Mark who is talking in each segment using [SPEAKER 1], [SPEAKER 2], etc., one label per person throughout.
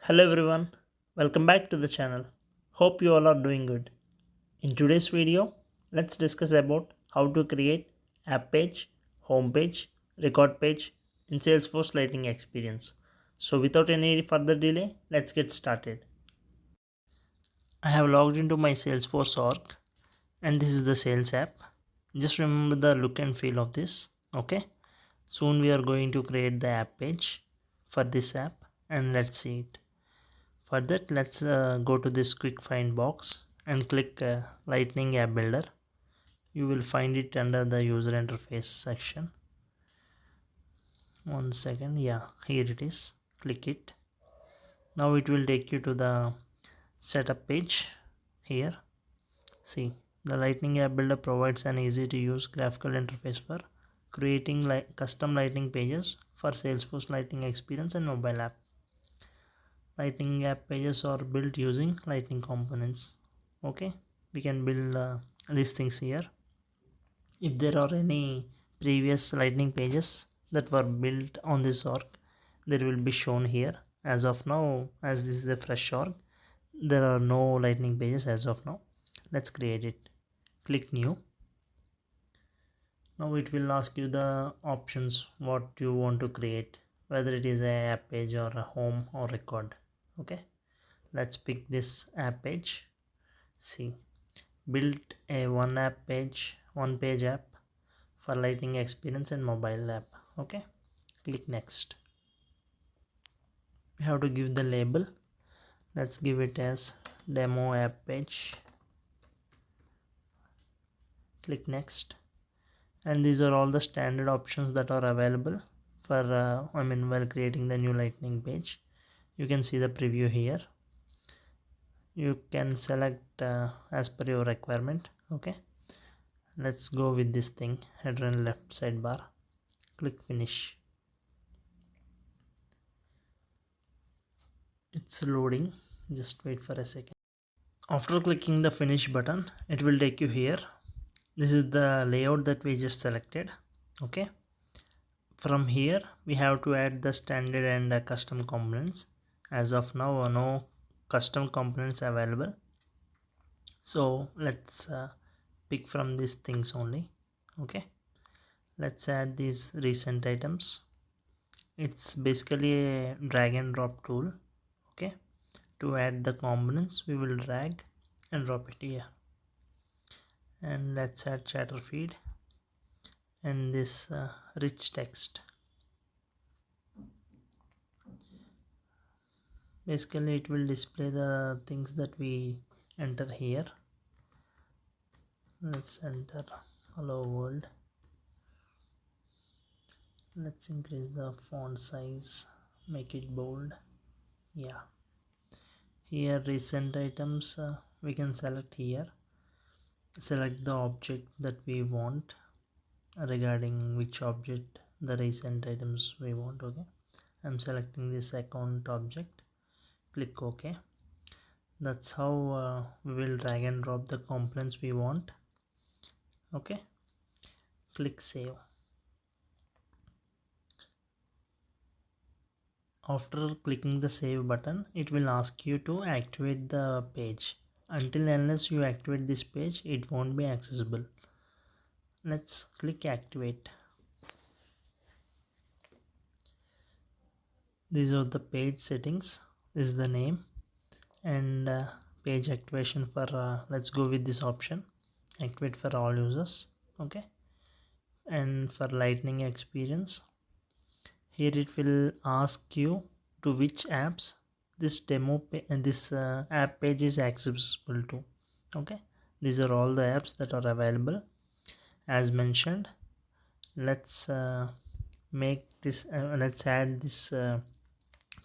[SPEAKER 1] Hello everyone, welcome back to the channel. Hope you all are doing good. In today's video, let's discuss about how to create app page, home page, record page in Salesforce Lightning Experience. So without any further delay, let's get started. I have logged into my Salesforce org and this is the sales app. Just remember the look and feel of this, okay? Soon we are going to create the app page for this app and let's see it. For that, let's go to this quick find box and click Lightning App Builder. You will find it under the user interface section. One second, yeah, here it is. Click it. Now it will take you to the setup page here. See, the Lightning App Builder provides an easy to use graphical interface for creating custom Lightning pages for Salesforce Lightning Experience and mobile app. Lightning app pages are built using Lightning components. Okay, we can build these things here. If there are any previous Lightning pages that were built on this org, they will be shown here. As of now, as this is a fresh org, there are no Lightning pages as of now. Let's create it. Click new. Now it will ask you the options what you want to create, whether it is a app page or a home or record. Okay, let's pick this app page. See, built a one page app for Lightning Experience and mobile app. Okay, click next. We have to give the label. Let's give it as demo app page. Click next. And these are all the standard options that are available for while creating the new Lightning page. You can see the preview here. You can select as per your requirement. Okay, let's go with this thing, header and left sidebar. Click finish. It's loading, just wait for a second. After clicking the finish button, it will take you here. This is the layout that we just selected. Okay, from here we have to add the standard and custom components. As of now, no custom components available, so let's pick from these things only. Okay, let's add these recent items. It's basically a drag and drop tool. Okay, to add the components we will drag and drop it here, and let's add chatter feed and this rich text. Basically it will display the things that we enter here. Let's enter hello world. Let's increase the font size, make it bold. Yeah, here recent items we can select here. Select the object that we want, regarding which object the recent items we want. Okay, I'm selecting this account object. Click OK. That's how we will drag and drop the components we want. Okay, click save. After clicking the save button, it will ask you to activate the page. Until unless you activate this page, it won't be accessible. Let's click activate. These are the page settings. This is the name and page activation for let's go with this option, activate for all users. Okay, and for Lightning Experience, here it will ask you to which apps this app page is accessible to. Okay, these are all the apps that are available as mentioned. Let's let's add this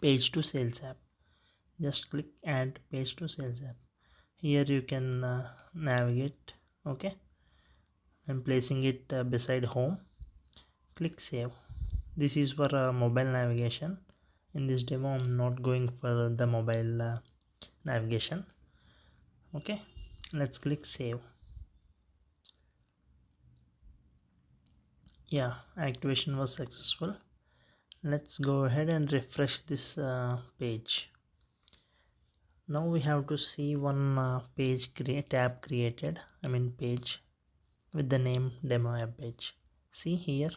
[SPEAKER 1] page to sales app. Just click add page to sales app. Here you can navigate. Okay, I'm placing it beside home. Click save. This is for mobile navigation. In this demo I'm not going for the mobile navigation. Okay, let's click save. Yeah, activation was successful. Let's go ahead and refresh this page. Now we have to see one page tab created, page with the name demo app page. See here,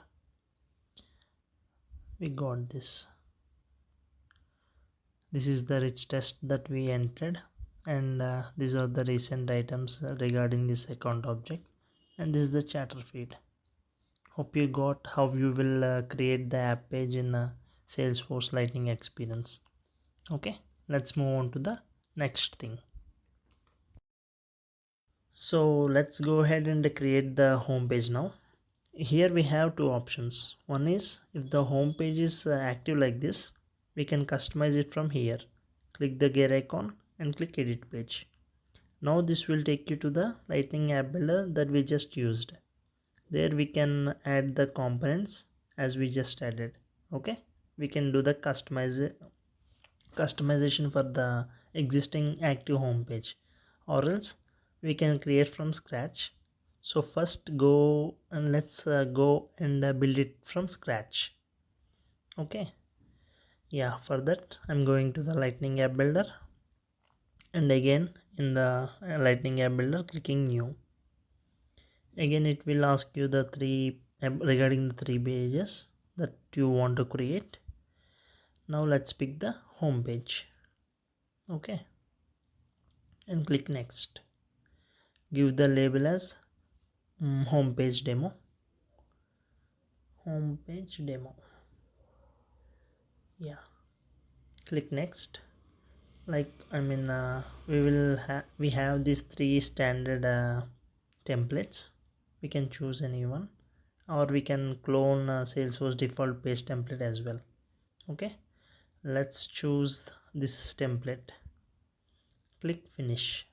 [SPEAKER 1] we got this is the rich test that we entered, and these are the recent items regarding this account object, and this is the chatter feed. Hope you got how you will create the app page in Salesforce Lightning Experience. Okay, let's move on to the next thing. So let's go ahead and create the home page now. Here we have two options. One is, if the home page is active like this, we can customize it from here. Click the gear icon and click edit page. Now this will take you to the Lightning app builder that we just used. There we can add the components as we just added. Okay, we can do the customization for the existing active home page, or else we can create from scratch. So first go and let's go and build it from scratch. Okay, yeah, for that I'm going to the Lightning app builder, and again in the Lightning app builder clicking new. Again it will ask you the three regarding the three pages that you want to create. Now let's pick the home page. Okay, and click next. Give the label as home page demo. Home page demo. Yeah, click next. Like we have these three standard templates. We can choose any one, or we can clone Salesforce default page template as well. Okay, let's choose this template. Click finish.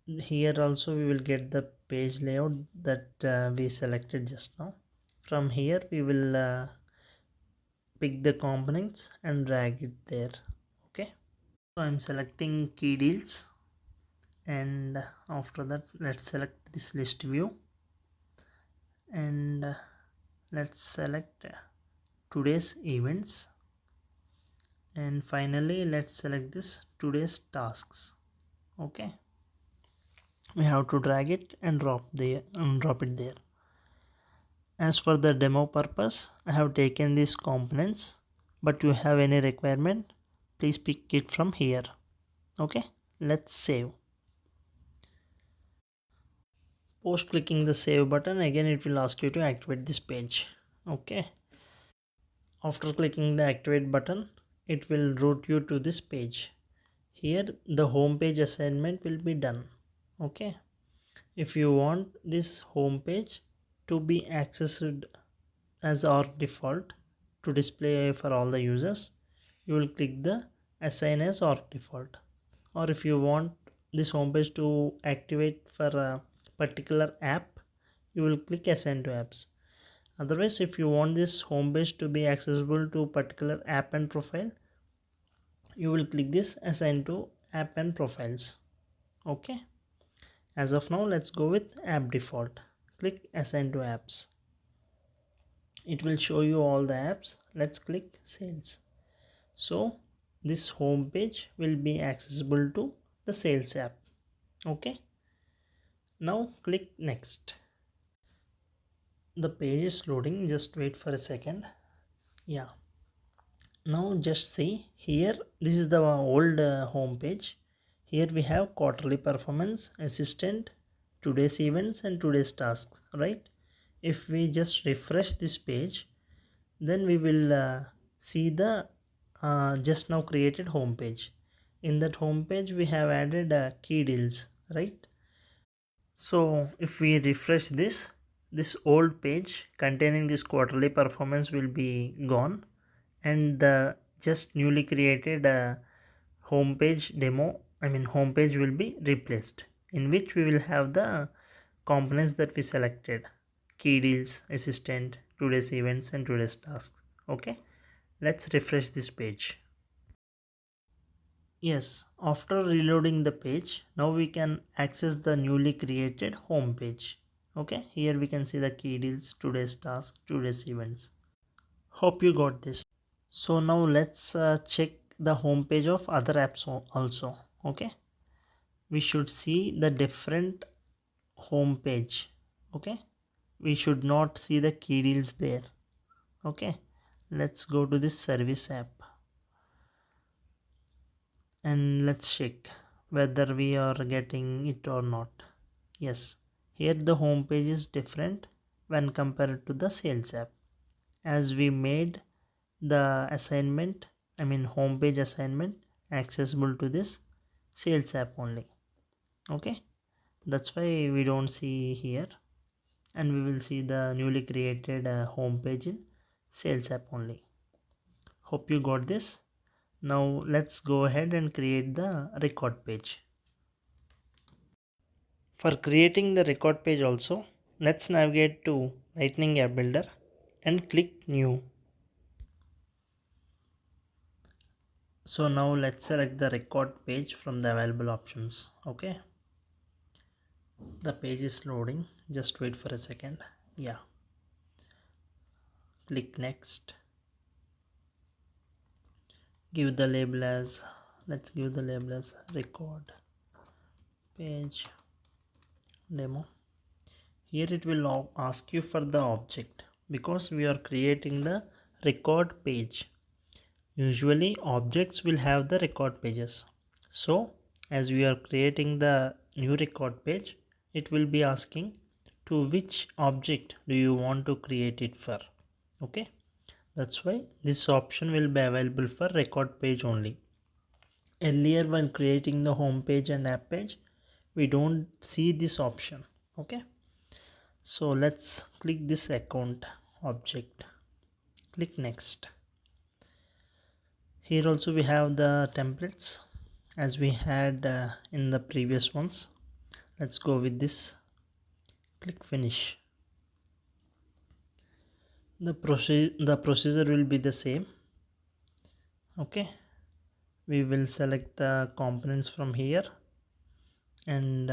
[SPEAKER 1] Here also we will get the page layout that we selected just now. From here we will pick the components and drag it there. Okay, so I'm selecting key deals, and after that let's select this list view, and let's select today's events, and finally let's select this today's tasks. Okay, we have to drag it and drop it there. As for the demo purpose, I have taken these components, but you have any requirement, please pick it from here. Okay, let's save. Post clicking the save button, again it will ask you to activate this page. Okay, after clicking the activate button, it will route you to this page. Here the home page assignment will be done. Okay, if you want this home page to be accessed as our default to display for all the users, you will click the assign as our default. Or if you want this homepage to activate for a particular app, you will click assign to apps. Otherwise, if you want this homepage to be accessible to particular app and profile, you will click this assign to app and profiles. Okay, as of now let's go with app default. Click assign to apps. It will show you all the apps. Let's click sales. So this home page will be accessible to the sales app. Okay, now click next. The page is loading, just wait for a second. Yeah, now just see here, this is the old home page. Here we have quarterly performance, assistant, today's events and today's tasks, right? If we just refresh this page, then we will see the just now created home page. In that home page we have added key deals, right? So if we refresh this old page containing this quarterly performance will be gone, and the just newly created homepage demo homepage will be replaced, in which we will have the components that we selected: key deals, assistant, today's events and today's tasks. Okay, let's refresh this page. Yes, after reloading the page, now we can access the newly created home page. Okay, here we can see the key deals, today's task, today's events. Hope you got this. So now let's check the home page of other apps also. Okay, we should see the different home page. Okay, we should not see the key deals there. Okay, let's go to this service app and let's check whether we are getting it or not. Yes, here the home page is different when compared to the sales app, as we made the assignment, I mean homepage assignment, accessible to this sales app only. Okay, that's why we don't see here, and we will see the newly created homepage in sales app only. Hope you got this. Now let's go ahead and create the record page. For creating the record page also, let's navigate to Lightning App Builder and click New. So now let's select the record page from the available options. Okay, the page is loading, just wait for a second. Yeah, click next, give the label as, let's give the label as record page demo. Here it will ask you for the object because we are creating the record page. Usually objects will have the record pages. So as we are creating the new record page, it will be asking to which object do you want to create it for. Okay, that's why this option will be available for record page only. Earlier when creating the home page and app page, we don't see this option. Okay, so let's click this account object, click next. Here also we have the templates as we had in the previous ones. Let's go with this, click finish. The procedure will be the same. Okay, we will select the components from here and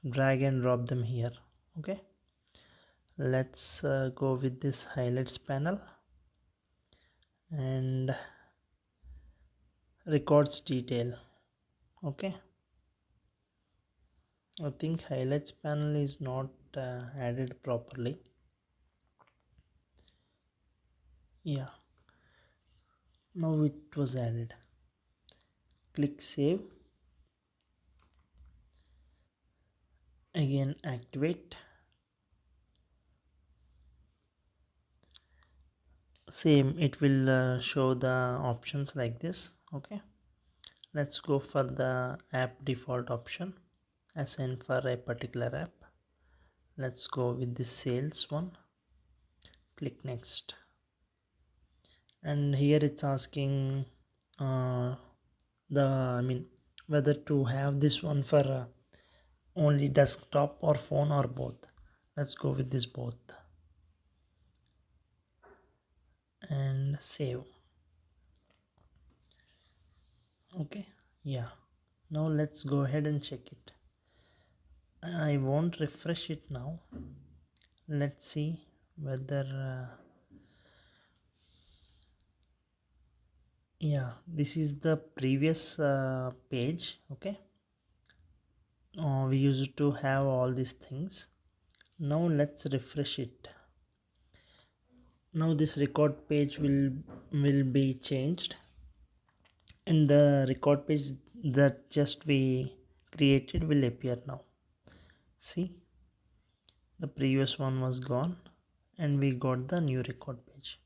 [SPEAKER 1] drag and drop them here. Okay, let's go with this highlights panel and records detail. Okay, I think highlights panel is not added properly. Yeah, now it was added. Click save, again activate, same, it will show the options like this. Okay, let's go for the app default option, assign for a particular app. Let's go with the sales one, click next, and here it's asking whether to have this one for only desktop or phone or both. Let's go with this both and save. Okay, yeah, now let's go ahead and check it. I won't refresh it now. Let's see whether yeah, this is the previous page. Okay, we used to have all these things. Now let's refresh it. Now this record page will be changed, and the record page that just we created will appear now. See, the previous one was gone and we got the new record page.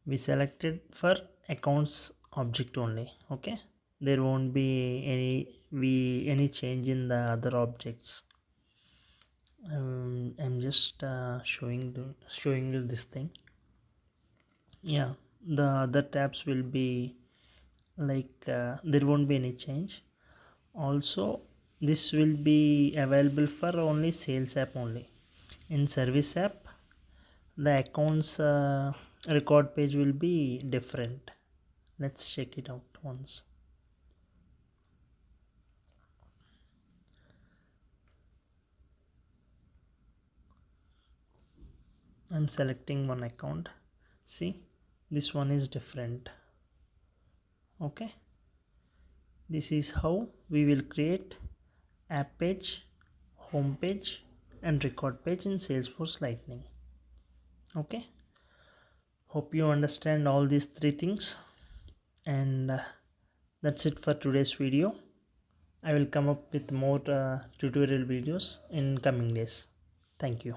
[SPEAKER 1] We selected for accounts object only. Okay, there won't be any change in the other objects. I'm just showing you this thing. Yeah, the other tabs will be like there won't be any change. Also this will be available for only sales app only. In service app the accounts record page will be different. Let's check it out once. I'm selecting one account. See, this one is different. Okay, this is how we will create app page, home page and record page in Salesforce Lightning. Okay, hope you understand all these three things, and that's it for today's video. I will come up with more tutorial videos in coming days. Thank you.